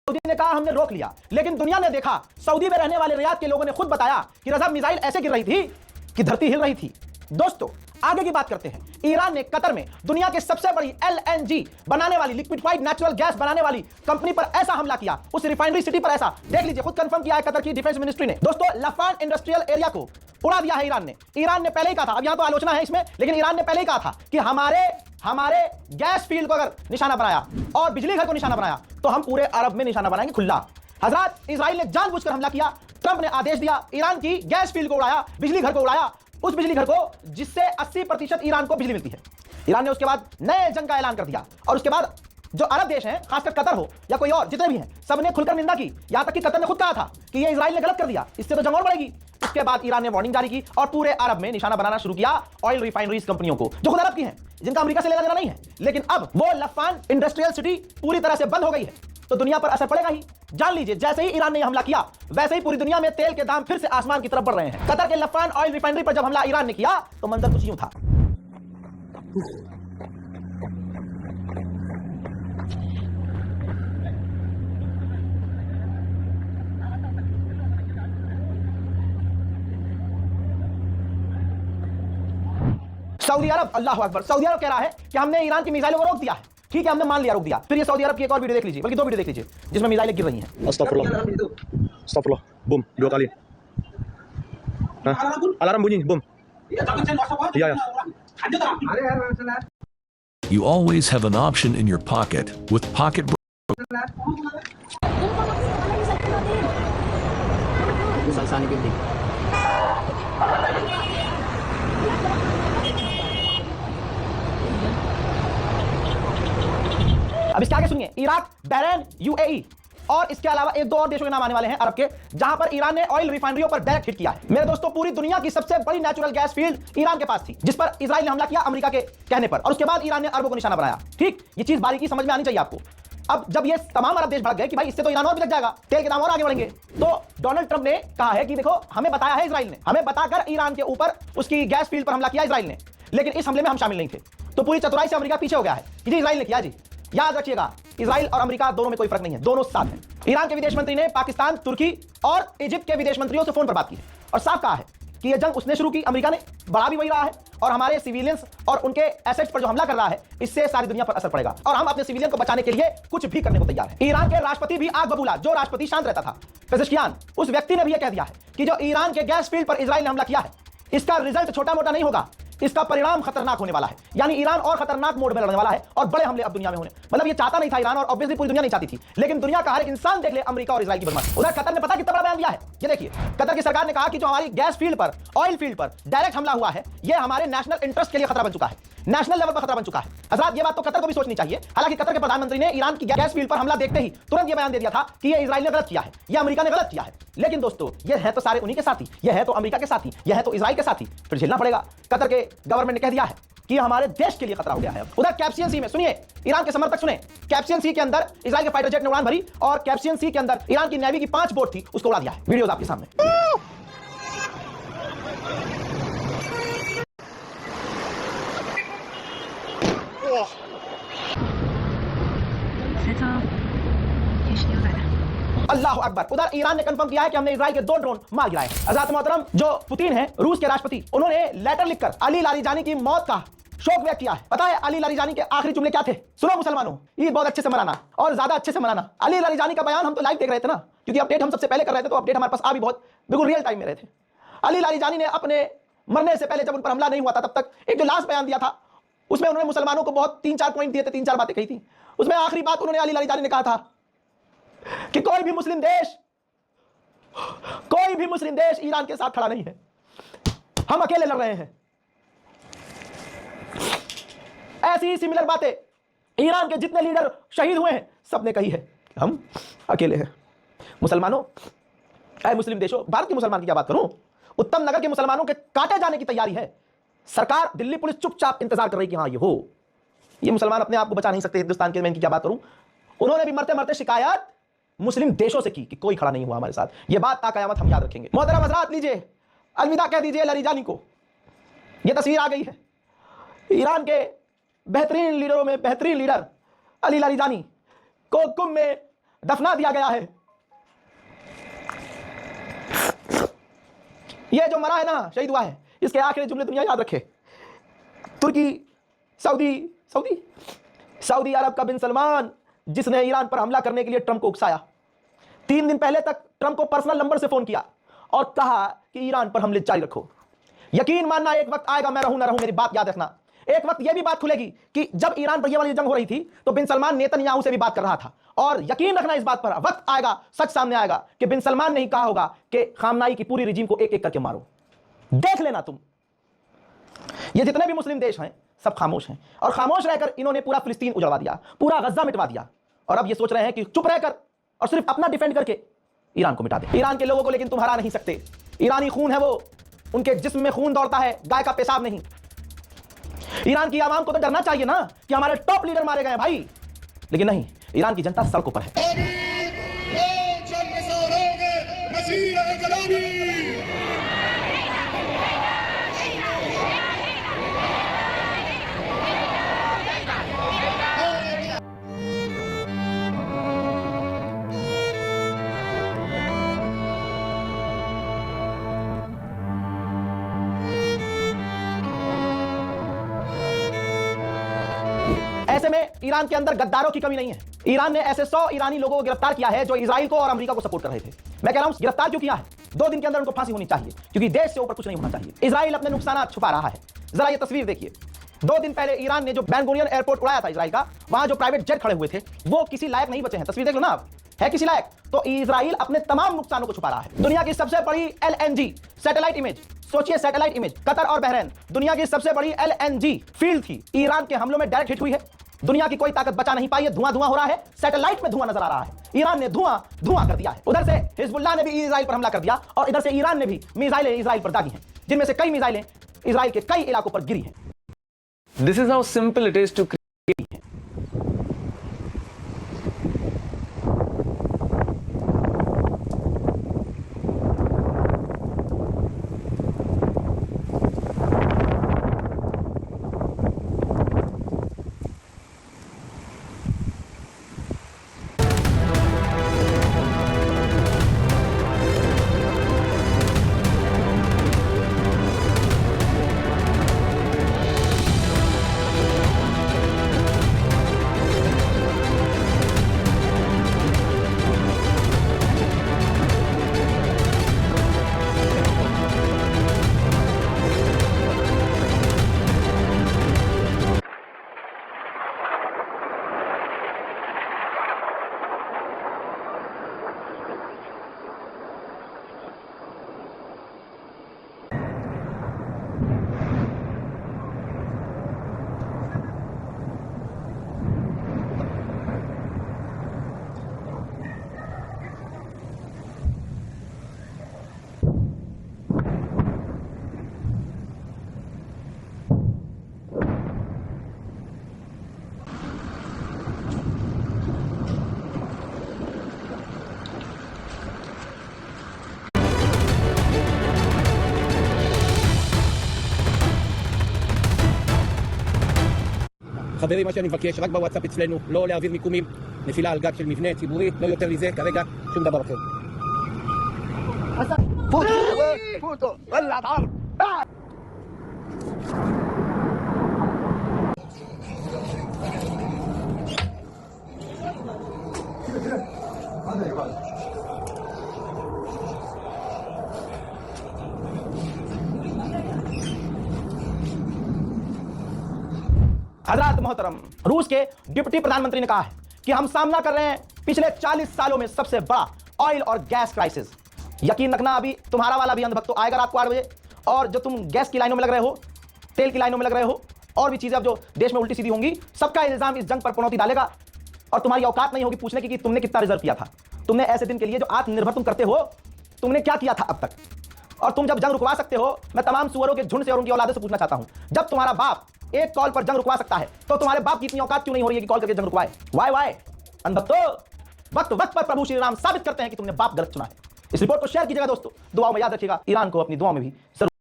Saudi ने कहा हमने रोक लिया, लेकिन दुनिया ने देखा, सऊदी में रहने वाले रियाद के लोगों ने खुद बताया कि रज़ा मिसाइल ऐसे गिर रही थी कि धरती हिल रही थी। दोस्तों आगे की बात करते हैं। ईरान ने कतर में दुनिया की सबसे बड़ी एलएनजी बनाने वाली, लिक्विफाइड नेचुरल गैस बनाने वाली कंपनी पर ऐसा हमला किया, उस रिफाइनरी सिटी पर ऐसा, देख लीजिए, खुद कंफर्म किया है कतर की डिफेंस मिनिस्ट्री ने। दोस्तों लफान इंडस्ट्रियल एरिया को उड़ा दिया है ईरान ने। ईरान ने पहले ही कहा था, अब यहां तो आलोचना है इसमें, लेकिन ईरान ने पहले ही कहा था कि हमारे गैस फील्ड को अगर निशाना बनाया और बिजली घर को निशाना बनाया तो हम पूरे अरब में निशाना बनाएंगे खुला। हजरत इजराइल ने जानबूझकर हमला किया। ट्रंप ने आदेश दिया, ईरान की गैस फील्ड को उड़ाया, बिजली घर को उड़ाया, उस बिजली घर को जिससे 80% ईरान को बिजली मिलती है। ईरान ने उसके बाद नए जंग का ऐलान कर दिया और उसके बाद जो अरब देश हैं, खासकर कतर हो या कोई और, जितने भी हैं, सबने खुलकर निंदा की। यहां तक कि कतर ने खुद कहा था कि ये इजराइल ने गलत कर दिया, इससे तो जंग और बढ़ेगी। उसके बाद ईरान ने वार्निंग जारी की और पूरे अरब में निशाना बनाना शुरू किया ऑयल रिफाइनरीज कंपनियों को, जो खुद अरब की हैं, जिनका अमेरिका से लेना देना नहीं है। लेकिन अब वो लफान इंडस्ट्रियल सिटी पूरी तरह से बंद हो गई है, तो दुनिया पर असर पड़ेगा ही। जान लीजिए, जैसे ही ईरान ने हमला किया वैसे ही पूरी दुनिया में तेल के दाम फिर से आसमान की तरफ बढ़ रहे हैं। कतर के लफान ऑयल रिफाइनरी पर जब हमला ईरान ने किया तो मंजर कुछ यूं था। सऊदी अरब, अल्लाह अकबर, सऊदी अरब कह रहा है कि हमने ईरान की मिसाइलों को रोक दिया है। ठीक है, हमने मान लिया, रोक दिया। फिर ये सऊदी अरब की एक और वीडियो देख लीजिए, बल्कि 2 वीडियो देख लीजिए जिसमें मिसाइलें गिर रही हैं। Astagfirullah. Boom, 2 kali. Alarm bunyi, boom. Iya, ya. You always have an option in your pocket with Pocket Bro. अब इसके आगे सुनिए, इराक, बहरीन, यूएई और इसके अलावा 1-2 और देशों के नाम आने वाले हैं अरब के, जहां पर ईरान ने ऑयल रिफाइनरियों पर डायरेक्ट हिट किया है। मेरे दोस्तों, पूरी दुनिया की सबसे बड़ी नेचुरल गैस फील्ड ईरान के पास थी, जिस पर इजराइल ने हमला किया अमेरिका के कहने पर, और उसके बाद ईरान ने अरबों को निशाना बनाया। ठीक, ये चीज बारीकी समझ में आनी चाहिए आपको। अब जब ये तमाम अरब देश भड़क गए कि भाई इससे तो ईरान और भी लग जाएगा, तेल के दाम और आगे बढ़ेंगे, तो डोनाल्ड ट्रंप ने कहा है कि देखो, हमें बताया है इजराइल ने, हमें बताकर ईरान के ऊपर उसकी गैस फील्ड पर हमला किया इजराइल ने, लेकिन इस हमले में हम शामिल नहीं थे। तो पूरी चतुराई से अमेरिका पीछे हो गया है कि जी इजराइल ने किया। जी याद रखिएगा, इजराइल और अमेरिका दोनों में कोई फर्क नहीं है, दोनों साथ हैं। ईरान के विदेश मंत्री ने पाकिस्तान, तुर्की और इजिप्ट के विदेश मंत्रियों से फोन पर बात की है और साफ कहा है कि यह जंग उसने शुरू की, अमेरिका ने, बढ़ा भी वही रहा है, और हमारे सिविलियंस और उनके एसेट्स पर जो हमला कर रहा है, इससे सारी दुनिया पर असर पड़ेगा और हम अपने सिविलियन को बचाने के लिए कुछ भी करने को तैयार हैं। ईरान के राष्ट्रपति भी आग बबूला, जो राष्ट्रपति शांत रहता था, पेजेश्कियान, उस व्यक्ति ने भी यह कह दिया है कि जो ईरान के गैस फील्ड पर इजराइल ने हमला किया है, इसका रिजल्ट छोटा मोटा नहीं होगा, इसका परिणाम खतरनाक होने वाला है। यानी ईरान और खतरनाक मोड में लड़ने वाला है और बड़े हमले अब दुनिया में होने, मतलब ये चाहता नहीं था ईरान, और ऑब्वियसली पूरी दुनिया नहीं चाहती थी, लेकिन दुनिया का हर एक इंसान देख ले अमेरिका और इजराइल की बदमाशी। उधर कतर ने पता कितना बड़ा बयान दिया है, ये देखिए, कतर की सरकार ने कहा कि जो हमारी गैस फील्ड पर, ऑयल फील्ड पर डायरेक्ट हमला हुआ है, ये हमारे नेशनल इंटरेस्ट के लिए खतरा बन चुका है, नेशनल लेवल पर खतरा बन चुका है। हजरत, ये बात तो कतर को भी सोचनी चाहिए। हालांकि कतर के प्रधानमंत्री ने ईरान की गैस फील्ड पर हमला देखते ही तुरंत ये बयान दे दिया था कि ये इजराइल ने गलत किया है, ये अमेरिका ने गलत किया है। लेकिन दोस्तों, ये है तो सारे उन्हीं के साथी, ये है तो अमेरिका के साथी, ये है तो इजराइल के साथी, फिर झेलना पड़ेगा। कतर के गवर्नमेंट ने कह दिया है कि हमारे देश के लिए खतरा हो गया है। उधर कैप्सियन सी में सुनिए, ईरान के समर्थक सुने, कैप्सियन सी के अंदर इजराइल के फाइटर जेट ने उड़ान भरी और कैप्सियन सी के अंदर ईरान की नेवी की 5 बोट थी, उसको उड़ा दिया है। वीडियोस आपके सामने। अल्लाह अकबर। उधर ईरान ने कंफर्म किया है कि हमने इजराइल के 2 ड्रोन मार गिराए हैं। हज़रत मोहतरम जो पुतिन है, रूस के राष्ट्रपति, उन्होंने लेटर लिखकर अली लारीजानी की मौत का शोक व्यक्त किया है। पता है अली लारीजानी के आखिरी जुमले क्या थे? सुनो मुसलमानों, ईद बहुत अच्छे से मनाना और ज्यादा अच्छे से मनाना। अली लारीजानी का बयान हम तो लाइव देख रहे थे ना, क्योंकि अपडेट हम सबसे पहले कर रहे थे, तो अपडेट हमारे पास आ भी बहुत बिल्कुल रियल टाइम में रहे थे। अली लारीजानी ने अपने मरने से पहले, जब उन पर हमला नहीं हुआ था, तब तक एक जो लास्ट बयान दिया था, उसमें उन्होंने मुसलमानों को बहुत 3-4 पॉइंट दिए थे, 3-4 बातें कही थी। उसमें आखिरी बात उन्होंने अली लारीजानी ने कहा था कि कोई भी मुस्लिम देश ईरान के साथ खड़ा नहीं है, हम अकेले लड़ रहे हैं। ऐसी ही सिमिलर बातें ईरान के जितने लीडर शहीद हुए हैं, सबने कही है कि हम अकेले हैं। मुसलमानों, ऐ मुस्लिम देशों, भारत के मुसलमान की क्या बात करूं, उत्तम नगर के मुसलमानों के काटे जाने की तैयारी है। सरकार, दिल्ली पुलिस चुपचाप इंतजार कर रही कि हाँ ये हो। ये मुसलमान अपने आप को बचा नहीं सकते हिंदुस्तान के, मैं इनकी क्या बात करूं। उन्होंने भी मरते मरते शिकायत मुस्लिम देशों से की कि कोई खड़ा नहीं हुआ हमारे साथ। ये बात ता कयामत हम याद रखेंगे। मोहतरम हज़रात, लीजिए अलविदा कह दीजिए लारीजानी को। ये तस्वीर आ गई है ईरान के बेहतरीन लीडरों में बेहतरीन लीडर अली लारीजानी को कुम में दफना दिया गया है। ये जो मरा है ना, शहीद हुआ है, इसके आखिरी जुमले दुनिया याद रखे। तुर्की, सऊदी अरब का बिन सलमान, जिसने ईरान पर हमला करने के लिए ट्रंप को उकसाया। 3 दिन पहले तक ट्रंप को पर्सनल नंबर से फोन किया और कहा कि ईरान पर हमले जारी रखो। यकीन मानना, एक वक्त आएगा, मैं रहूं ना रहूं, मेरी बात याद रखना, एक वक्त यह भी बात खुलेगी कि जब ईरान पर यह वाली जंग हो रही थी तो बिन सलमान नेतन्याहू से भी बात कर रहा था। और यकीन रखना, इस बात पर वक्त आएगा, सच सामने आएगा कि बिन सलमान ने ही कहा होगा कि खामनाई की पूरी रिजीम को एक एक करके मारो। देख लेना तुम, ये जितने भी मुस्लिम देश हैं सब खामोश हैं, और खामोश रहकर इन्होंने पूरा फिलिस्तीन उजड़वा दिया, पूरा गज्जा मिटवा दिया, और अब ये सोच रहे हैं कि चुप रहकर और सिर्फ अपना डिफेंड करके ईरान को मिटा दे। ईरान के लोगों को लेकिन तुम हरा नहीं सकते। ईरानी खून है वो, उनके जिस्म में खून दौड़ता है, गाय का पेशाब नहीं। ईरान की आवाम को तो डरना चाहिए ना कि हमारे टॉप लीडर मारे गए भाई, लेकिन नहीं, ईरान की जनता सड़कों पर है। ऐसे में ईरान के अंदर गद्दारों की कमी नहीं है। ईरान ने ऐसे 100 ईरानी लोगों को गिरफ्तार किया है जो इजराइल को और अमेरिका को सपोर्ट कर रहे थे। मैं कह रहा हूं, गिरफ्तार क्यों किया है? 2 दिन के अंदर उनको फांसी होनी चाहिए, क्योंकि देश से ऊपर कुछ नहीं होना चाहिए। इजराइल अपने नुकसान छुपा रहा है। जरा ये तस्वीर देखिए, 2 दिन पहले ईरान ने जो बेन गुरियन एयरपोर्ट उड़ाया था इजराइल का, वहां जो प्राइवेट जेट खड़े हुए थे वो किसी लायक नहीं बचे हैं। तस्वीर देख लो ना आप, है किसी लायक? तो इजराइल अपने तमाम नुकसानों को छुपा रहा है। दुनिया की सबसे बड़ी LNG सैटेलाइट इमेज, सोचिए सैटेलाइट इमेज, कतर और बहरीन दुनिया की सबसे बड़ी LNG फील्ड थी, ईरान के हमलों में डायरेक्ट हिट हुई है। दुनिया की कोई ताकत बचा नहीं पाई है, धुआं धुआं हो रहा है, सैटेलाइट में धुआं नजर आ रहा है। ईरान ने धुआं धुआं कर दिया है। उधर से हिजबुल्लाह ने भी इजराइल पर हमला कर दिया, और इधर से ईरान ने भी मिसाइलें इजराइल पर दागी हैं, जिनमें से कई मिसाइलें इजराइल के कई इलाकों पर गिरी हैं। This is how simple it is to create. חברים, מה שאני מבקש, רק בוואטסאפ אצלנו, לא להעביר מיקומים, נפילה על גג של מבנה ציבורי, לא יותר מזה, כרגע שום דבר אחר. हजरत मोहतरम, रूस के डिप्टी प्रधानमंत्री ने कहा है कि हम सामना कर रहे हैं पिछले 40 सालों में सबसे बड़ा ऑयल और गैस क्राइसिस। यकीन रखना, अभी तुम्हारा वाला भी अंधभक्त तो आएगा रात को 8 बजे, और जो तुम गैस की लाइनों में लग रहे हो, तेल की लाइनों में लग रहे हो, और भी चीजें अब जो देश में उल्टी सीधी होंगी, सबका इल्जाम इस जंग पर पनौती डालेगा, और तुम्हारी औकात नहीं होगी पूछने की कि तुमने कितना रिजर्व किया था। तुमने ऐसे दिन के लिए जो आत्मनिर्भर तुम करते हो, तुमने क्या किया था अब तक? और तुम जब जंग रुकवा सकते हो, मैं तमाम सुअरों के झुंड से और उनकी औलादों से पूछना चाहता हूं, जब तुम्हारा बाप एक कॉल पर जंग रुकवा सकता है, तो तुम्हारे बाप की इतनी औकात क्यों नहीं हो रही है कि कॉल करके जंग रुकवाए? वाई अंधभक्तो, वक्त वक्त पर प्रभु श्री राम साबित करते हैं कि तुमने बाप गलत चुना है। इस रिपोर्ट को शेयर कीजिएगा दोस्तों, दुआओं में याद रखिएगा, ईरान को अपनी दुआओं में भी जरूर